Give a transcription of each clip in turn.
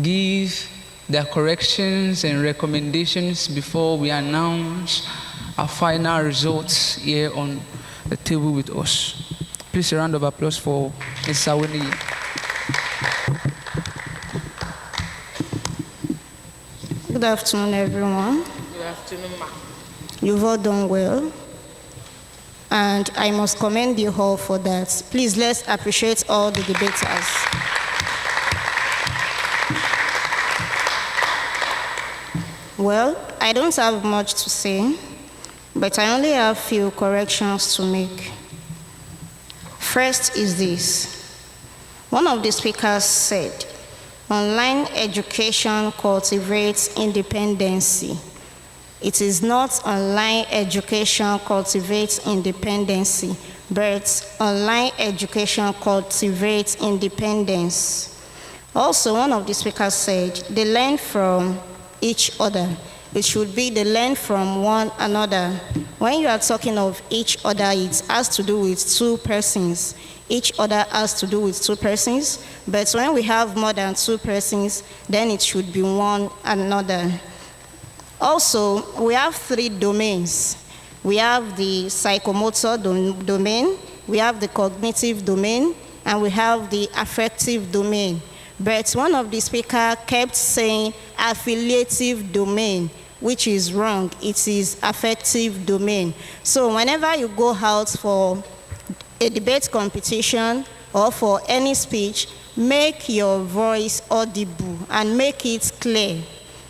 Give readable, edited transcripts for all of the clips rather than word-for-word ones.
give their corrections and recommendations before we announce our final results here on the table with us. Please, a round of applause for Ms. Sawini. Good afternoon, everyone. Good afternoon, ma. You've all done well, and I must commend you all for that. Please, let's appreciate all the debaters. Well, I don't have much to say, but I only have few corrections to make. First is this. One of the speakers said, online education cultivates independency. It is not online education cultivates independency, but online education cultivates independence. Also, one of the speakers said, they learn from each other. It should be they learn from one another. When you are talking of each other, it has to do with two persons. Each other has to do with two persons, but when we have more than two persons, then it should be one another. Also, we have three domains. We have the psychomotor domain, we have the cognitive domain, and we have the affective domain. But one of the speakers kept saying affiliative domain, which is wrong. It is affective domain. So whenever you go out for a debate competition or for any speech, make your voice audible and make it clear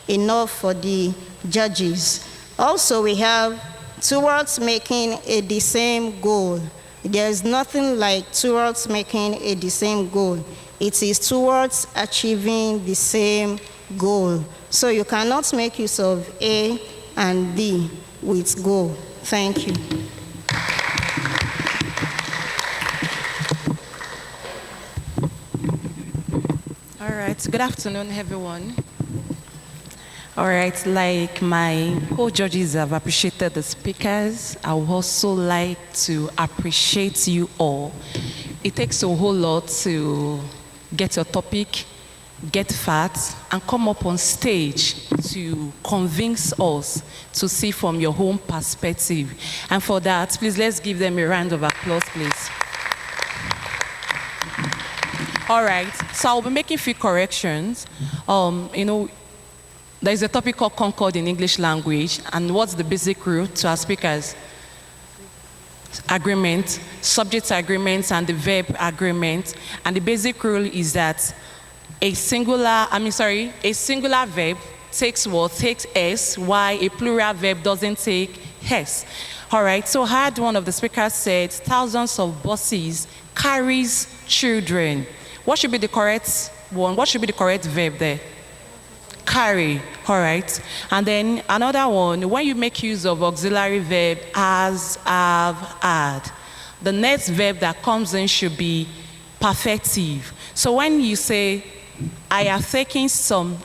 enough for the judges. Also, we have towards making the same goal. There is nothing like towards making the same goal. It is towards achieving the same goal. So you cannot make use of A and B with goal. Thank you. All right, good afternoon, everyone. All right, like my co-judges have appreciated the speakers, I would also like to appreciate you all. It takes a whole lot to get your topic, get facts, and come up on stage to convince us to see from your own perspective. And for that, please let's give them a round of applause, please. All right, so I'll be making few corrections. There's a topic called Concord in English language, and what's the basic rule to our speakers? Agreement, subject agreements, and the verb agreement. And the basic rule is that a singular verb takes what? Takes S, while a plural verb doesn't take S. All right, so I had one of the speakers said, thousands of buses carries children. What should be the correct one? What should be the correct verb there? Carry, all right. And then another one, when you make use of auxiliary verb as, have, had, the next verb that comes in should be perfective. So when you say, I have taken some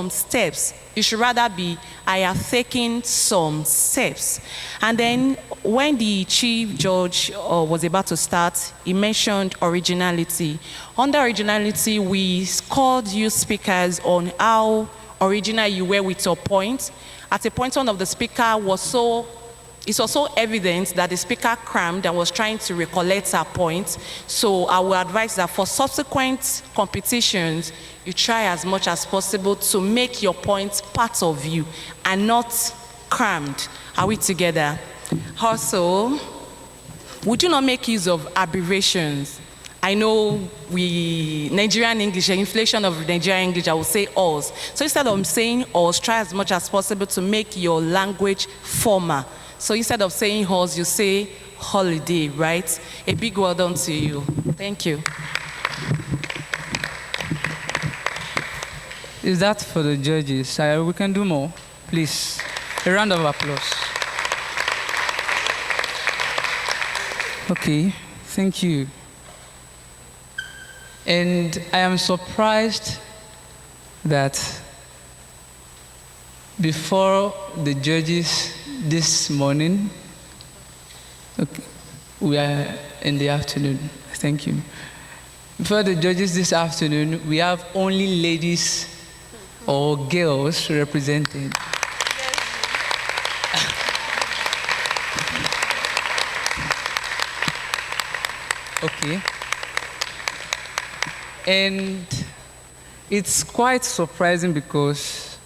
steps, it should rather be, I have taken some steps. And then when the chief judge was about to start, he mentioned originality. Under originality, we scored you speakers on how original you were with your point. At a point, one of the speaker was so evident that the speaker crammed and was trying to recollect her point. So I would advise that for subsequent competitions, you try as much as possible to make your point part of you and not crammed. Are we together? Also, we do not make use of abbreviations. I know Nigerian English, the inflation of Nigerian English, I will say us. So instead of saying us, try as much as possible to make your language formal. So instead of saying us, you say holiday, right? A big well done to you. Thank you. Is that for the judges? We can do more, please. A round of applause. Okay, thank you. And I am surprised that before the judges this morning, okay, we are in the afternoon. Thank you. Before the judges this afternoon, we have only ladies or girls represented. Okay. And it's quite surprising because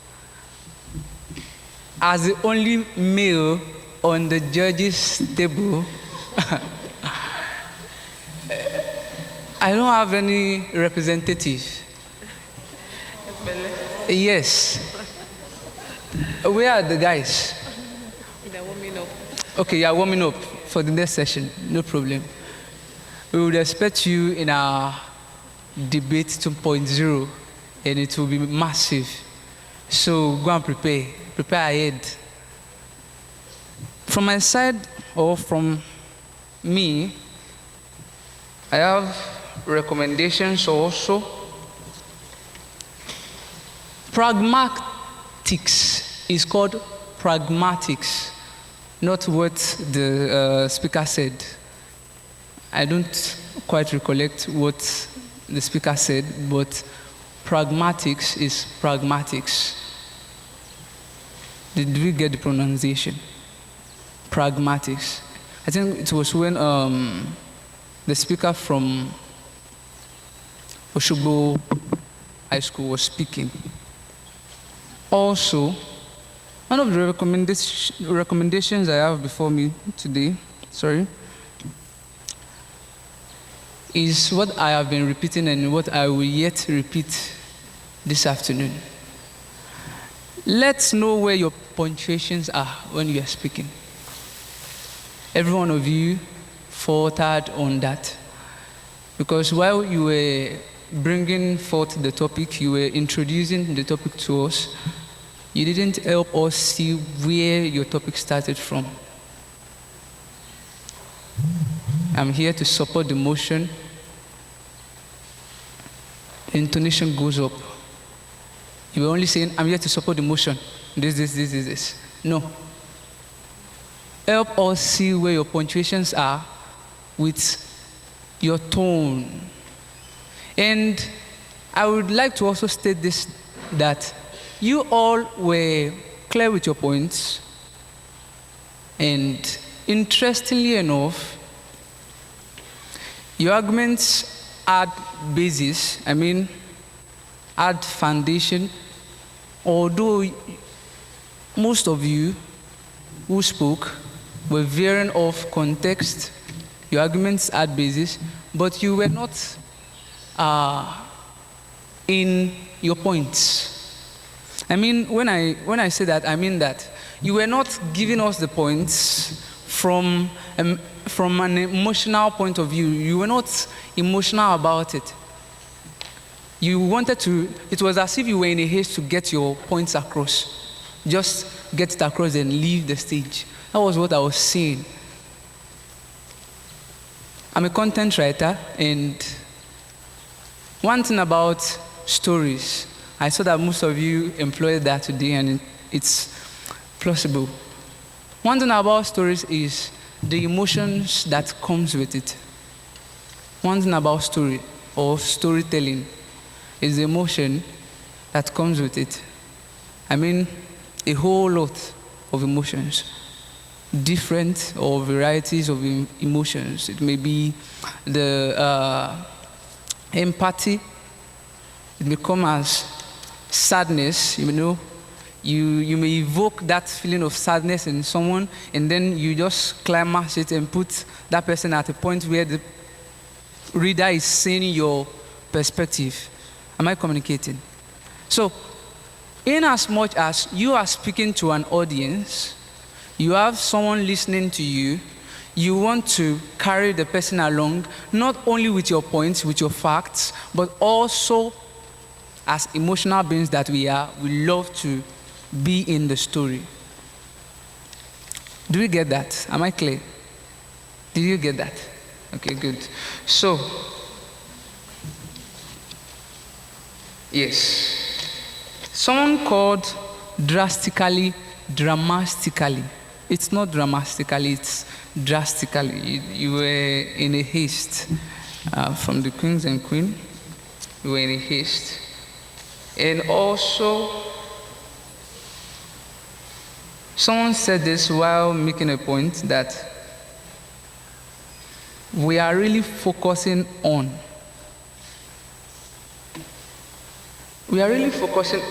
as the only male on the judges' table, I don't have any representative. Yes. Where are the guys? They're warming up. Okay, you're warming up for the next session. No problem. We would expect you in our debate 2.0, and it will be massive. So go and prepare. Prepare ahead. From my side, or from me, I have recommendations also. Pragmatics is called pragmatics, not what the speaker said. I don't quite recollect what the speaker said, but pragmatics is pragmatics. Did we get the pronunciation? Pragmatics. I think it was when the speaker from Oshogbo High School was speaking. Also, one of the recommendations I have before me today, is what I have been repeating and what I will yet repeat this afternoon. Let's know where your punctuations are when you are speaking. Every one of you faltered on that. Because while you were bringing forth the topic, you were introducing the topic to us, you didn't help us see where your topic started from. I'm here to support the motion. Intonation goes up. You were only saying, I'm here to support the motion. This. No. Help us see where your punctuations are with your tone. And I would like to also state this, that you all were clear with your points. And interestingly enough, your arguments add basis, add foundation, although most of you who spoke were veering off context. Your arguments add basis, but you were not in your points. When I say that, I mean that you were not giving us the points from an emotional point of view. You were not emotional about it. You wanted to, it was as if you were in a haste to get your points across. Just get it across and leave the stage. That was what I was saying. I'm a content writer, and one thing about stories, I saw that most of you employed that today, and it's plausible. One thing about stories is the emotions that comes with it. One thing about story or storytelling is the emotion that comes with it. A whole lot of emotions, different or varieties of emotions. It may be the empathy. It may come as sadness, You may evoke that feeling of sadness in someone, and then you just climax it and put that person at a point where the reader is seeing your perspective. Am I communicating? So, in as much as you are speaking to an audience, you have someone listening to you, you want to carry the person along, not only with your points, with your facts, but also as emotional beings that we are, we love to be in the story. Do we get that? Am I clear? Did you get that? Okay, good. So, yes. Someone called dramatically. It's not dramatically, it's drastically. You were in a haste. from the kings and queen. We were in haste. And also, someone said this while making a point that we are really focusing on. We are really focusing.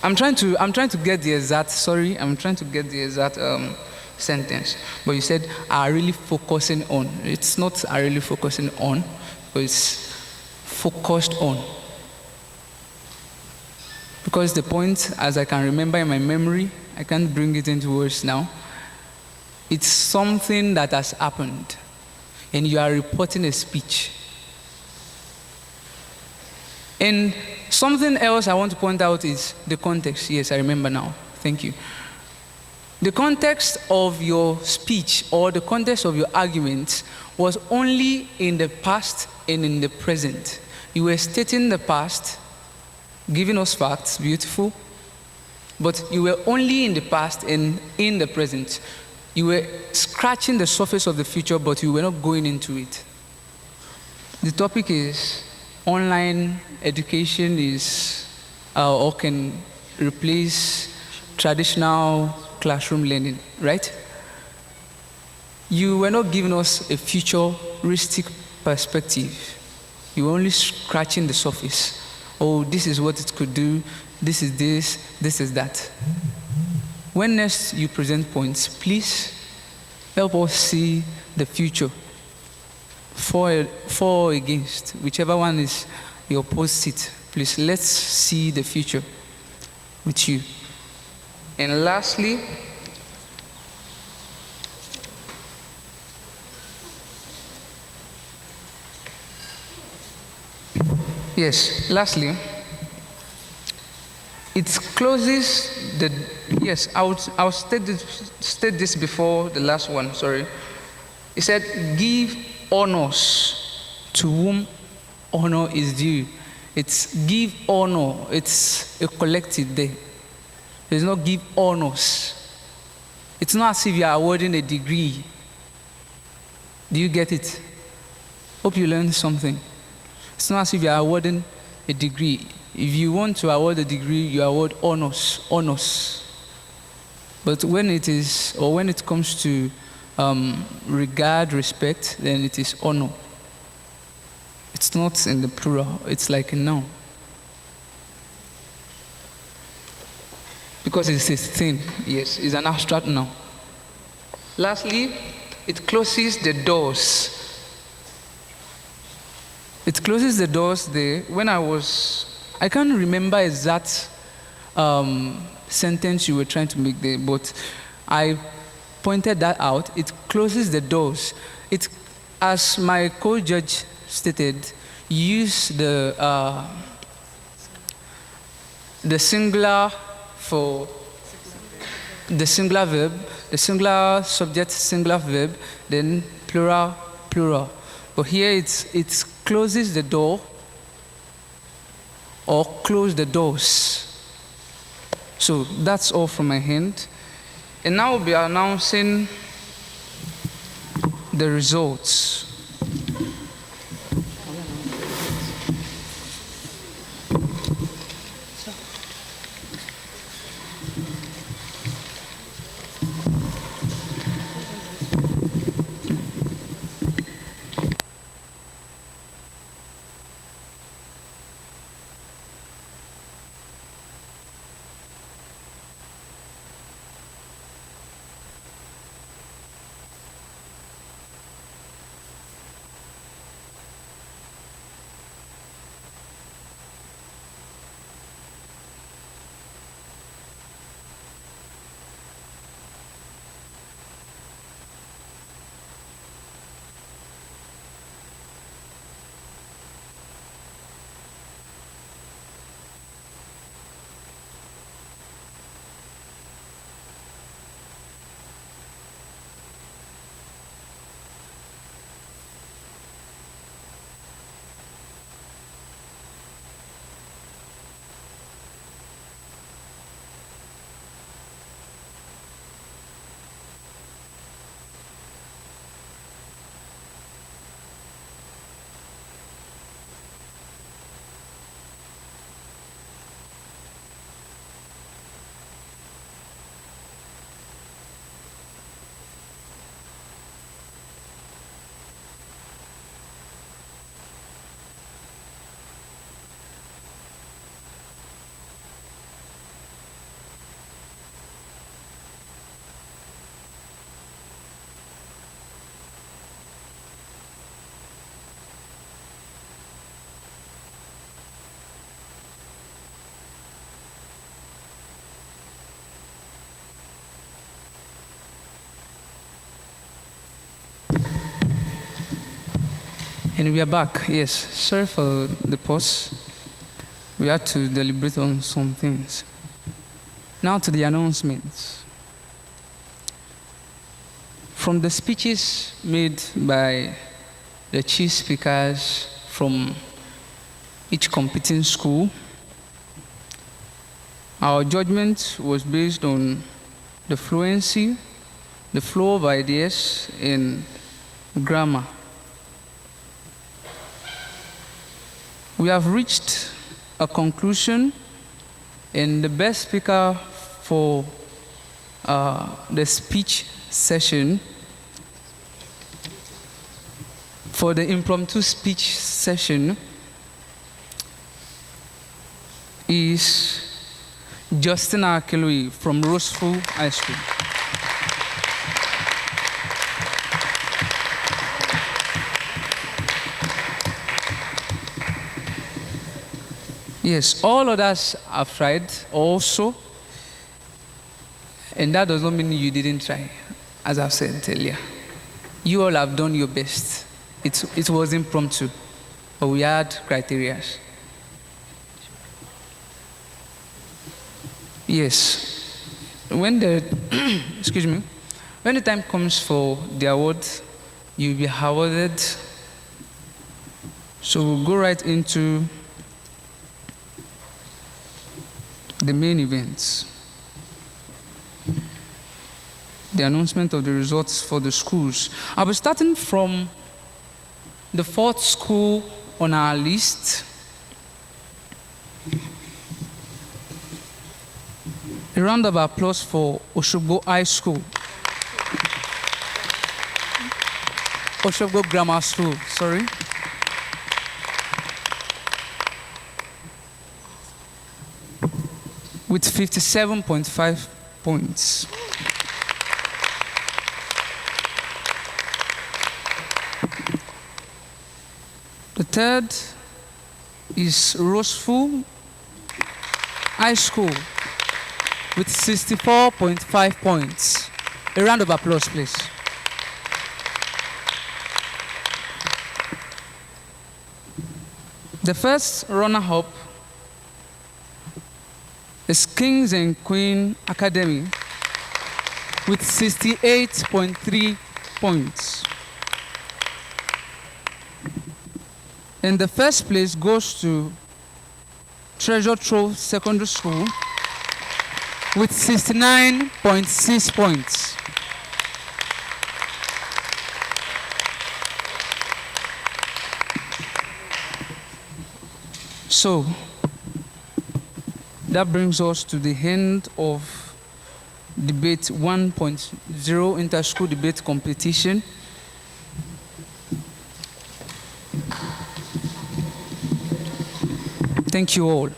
I'm trying to get the exact. Sorry, I'm trying to get the exact sentence. But you said are really focusing on. It's not are really focusing on, but it's focused on. Because the point, as I can remember in my memory, I can't bring it into words now. It's something that has happened, and you are reporting a speech. And something else I want to point out is the context. Yes, I remember now. Thank you. The context of your speech or the context of your argument was only in the past and in the present. You were stating the past, giving us facts, beautiful, but you were only in the past and in the present. You were scratching the surface of the future, but you were not going into it. The topic is online education is or can replace traditional classroom learning, right? You were not giving us a futuristic perspective. You were only scratching the surface. Oh, this is what it could do, this is that. When next you present points, please help us see the future. For or against, whichever one is your opposite, please let's see the future with you. And lastly, it closes the, yes, I'll state this before the last one, sorry. It said, give honors to whom honor is due. It's give honor, it's a collective there. It's not give honors. It's not as if you are awarding a degree. Do you get it? Hope you learned something. It's not as if you are awarding a degree. If you want to award a degree, you award honors. But when it is, or when it comes to regard, respect, then it is honor. It's not in the plural, it's like a noun. Because it's a thing, yes, it's an abstract noun. Lastly, it closes the doors. It closes the doors there. When I can't remember exact sentence you were trying to make there, but I pointed that out. It closes the doors. It, as my co-judge stated, use the singular for the singular verb, the singular subject, singular verb, then plural, plural. But here it closes the door or close the doors. So that's all from my hand. And now we'll be announcing the results. And we are back. Yes, sorry for the pause. We had to deliberate on some things. Now to the announcements. From the speeches made by the chief speakers from each competing school, our judgment was based on the fluency, the flow of ideas, and grammar. We have reached a conclusion, and the best speaker for the speech session, for the impromptu speech session, is Justina Akelui from Roseful High School. Yes, all others have tried also, and that does not mean you didn't try, as I've said earlier. You all have done your best. It was impromptu, but we had criteria. Yes, when the excuse me, when the time comes for the award, you'll be awarded. So we'll go right into the main events. The announcement of the results for the schools. I'll be starting from the fourth school on our list. A round of applause for Oshogbo High School. Oshogbo Grammar School, sorry. With 57.5 points. The third is Roseful High School with 64.5 points. A round of applause, please. The first runner-up is Kings and Queen Academy with 68.3 points. And the first place goes to Treasure Trove Secondary School with 69.6 points. So, that brings us to the end of debate 1.0 inter-school debate competition. Thank you all.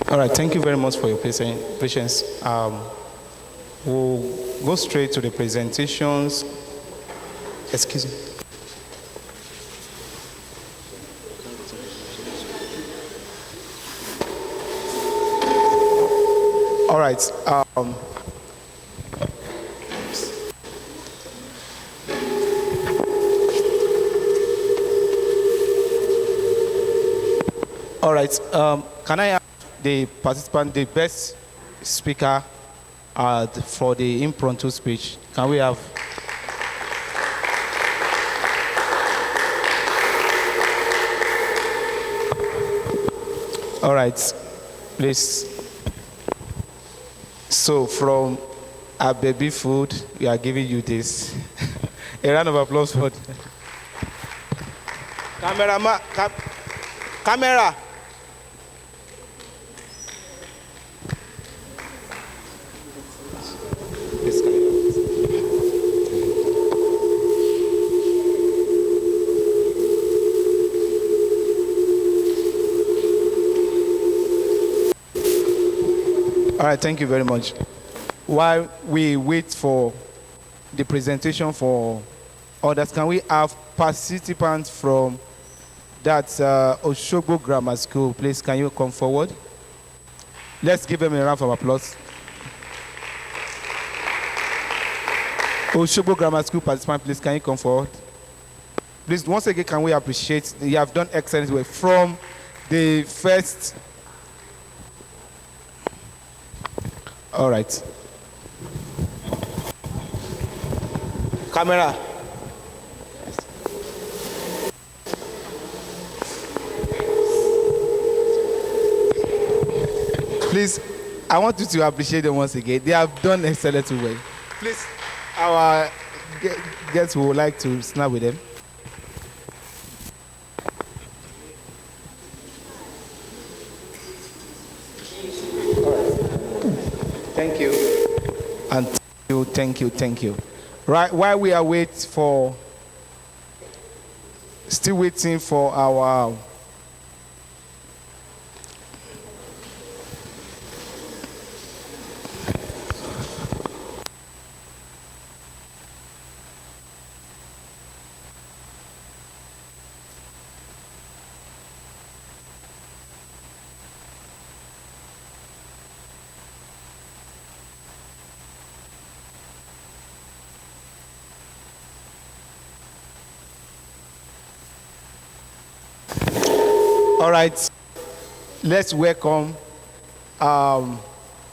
All right, thank you very much for your patience. We'll go straight to the presentations. Excuse me. All right. All right. Can I ask the participant, the best speaker for the impromptu speech? Can we have? All right, please. So from our baby food, we are giving you this. A round of applause for camera. All right, thank you very much. While we wait for the presentation for others, can we have participants from That's Oshogbo Grammar School. Please, can you come forward? Let's give them a round of applause. Oshogbo Grammar School participant, please, can you come forward? Please, once again, can we appreciate you have done excellent work from the first. All right. Camera. Please, I want you to appreciate them once again. They have done excellent work. Please, our guests would like to snap with them. Thank you. And thank you. Right, while we are still waiting for our all right, let's welcome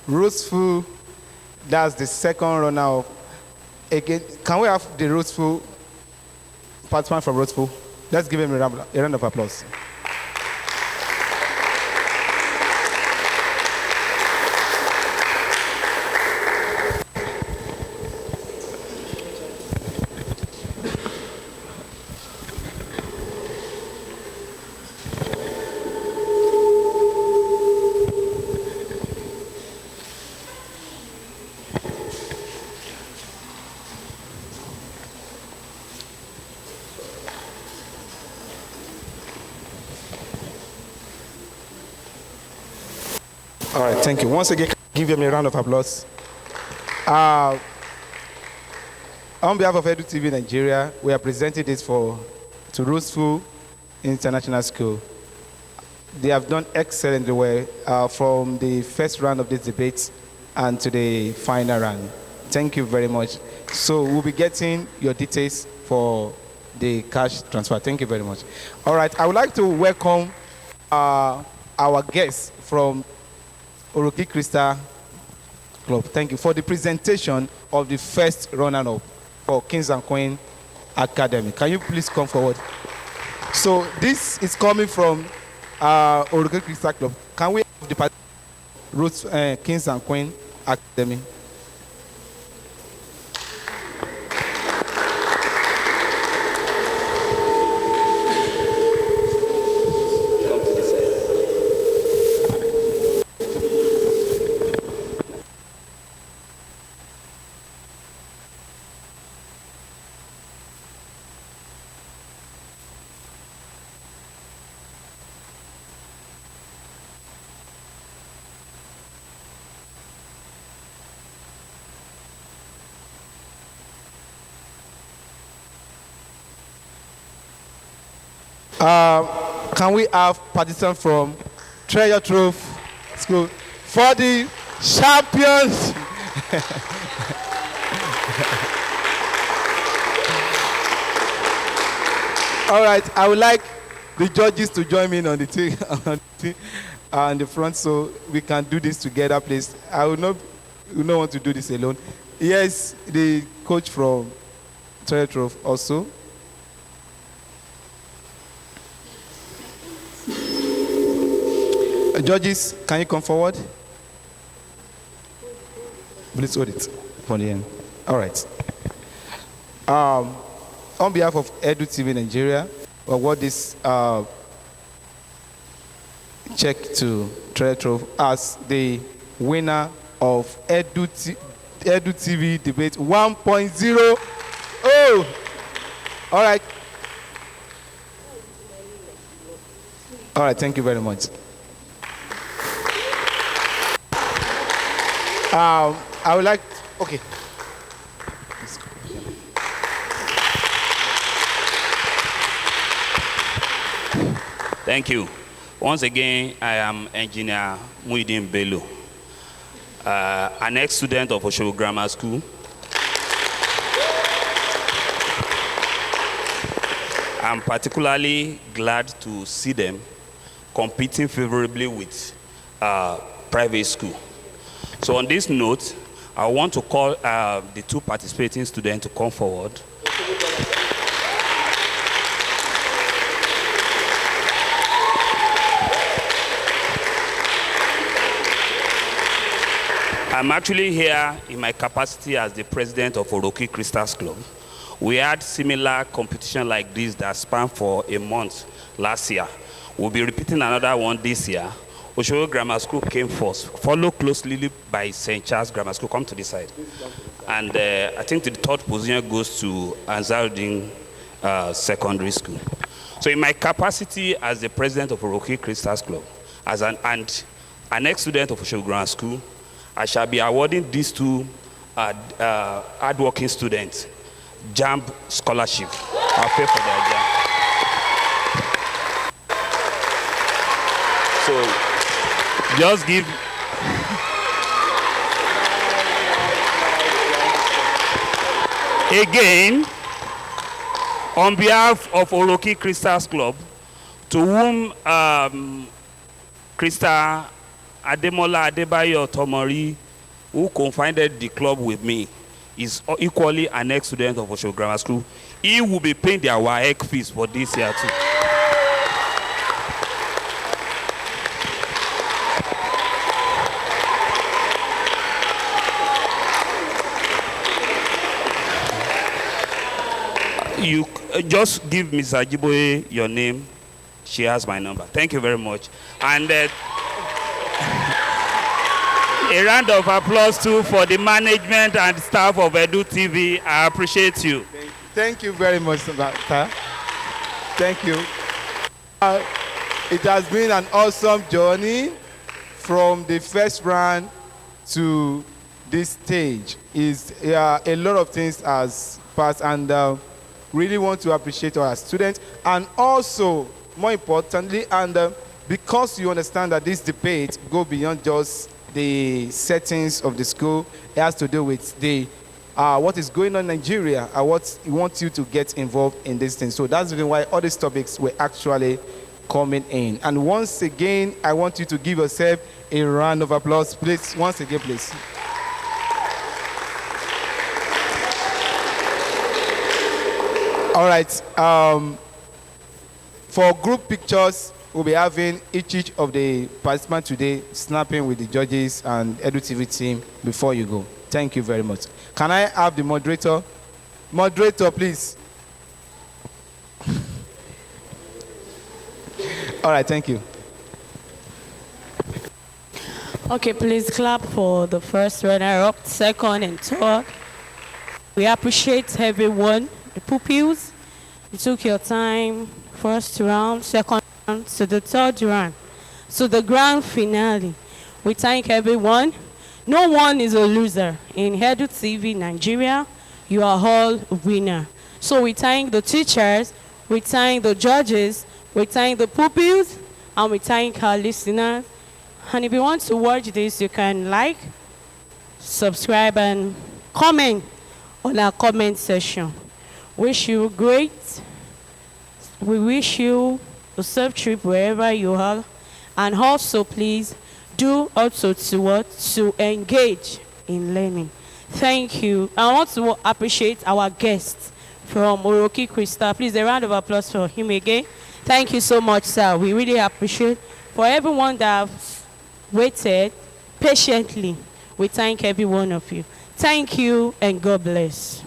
Roseful. That's the second runner. Again, can we have the Roseful participant from Roseful? Let's give him a round of applause. All right, thank you. Once again, give him a round of applause. On behalf of EduTV Nigeria, we are presenting this to Roseful International School. They have done excellent work from the first round of this debate and to the final round. Thank you very much. So we'll be getting your details for the cash transfer. Thank you very much. All right, I would like to welcome our guests from Oroki Crystal Club. Thank you for the presentation of the first runner-up for Kings and Queen Academy. Can you please come forward? So this is coming from Oroki Crystal Club. Can we have the Kings and Queen Academy? Can we have participants from Treasure Trove School for the champions? All right, I would like the judges to join me on the front so we can do this together, please. I would not want to do this alone. Yes, the coach from Treasure Trove also. Judges, can you come forward? Please hold it for the end. All right. On behalf of EduTV Nigeria, we award this check to Treasure Trove as the winner of EduTV Debate 1.0. Oh! All right. All right, thank you very much. I would like, okay. Thank you. Once again, I am Engineer Muideen Bello, an ex-student of Oshogo Grammar School. I'm particularly glad to see them competing favorably with private school. So on this note, I want to call the two participating students to come forward. I'm actually here in my capacity as the president of Oroki Crystals Club. We had similar competition like this that spanned for a month last year. We'll be repeating another one this year. Oshogo Grammar School came first, followed closely by St. Charles Grammar School. Come to this side. And I think the third position goes to Ansarudin Secondary School. So in my capacity as the president of Oroki Crystals Club, and an ex-student of Oshogo Grammar School, I shall be awarding these two hardworking students JAMB scholarship. I'll pay for their JAMB. So just give. Again, on behalf of Oroki Crystals Club, to whom Krista Ademola Adebayo Tomori, who co-founded the club with me, is equally an ex-student of Oshogo Grammar School. He will be paying their WAEC fees for this year too. You just give Ms. Ajiboye your name. She has my number. Thank you very much. And a round of applause too for the management and staff of EduTV. I appreciate you. Thank you very much, sir. Thank you. It has been an awesome journey from the first round to this stage. A lot of things has passed, and really want to appreciate our students, and also more importantly, and because you understand that this debate go beyond just the settings of the school, it has to do with the what is going on in Nigeria and what we want you to get involved in this thing. So that's the reason why all these topics were actually coming in. And once again, I want you to give yourself a round of applause, please. Once again, please. All right. For group pictures, we'll be having each of the participants today snapping with the judges and EduTV team before you go. Thank you very much. Can I have the moderator? Moderator, please. All right, thank you. Okay, please clap for the first runner-up, second and third. We appreciate everyone, the pupils. You took your time, first round, second round, to the third round, to the grand finale. We thank everyone. No one is a loser. In EduTV Nigeria, you are all winner. So we thank the teachers, we thank the judges, we thank the pupils, and we thank our listeners. And if you want to watch this, you can like, subscribe, and comment on our comment section. Wish you great. We wish you a safe trip wherever you are. And also, please, do also to engage in learning. Thank you. I want to appreciate our guest from Oroki Crystal. Please, a round of applause for him again. Thank you so much, sir. We really appreciate. For everyone that have waited patiently, we thank every one of you. Thank you, and God bless.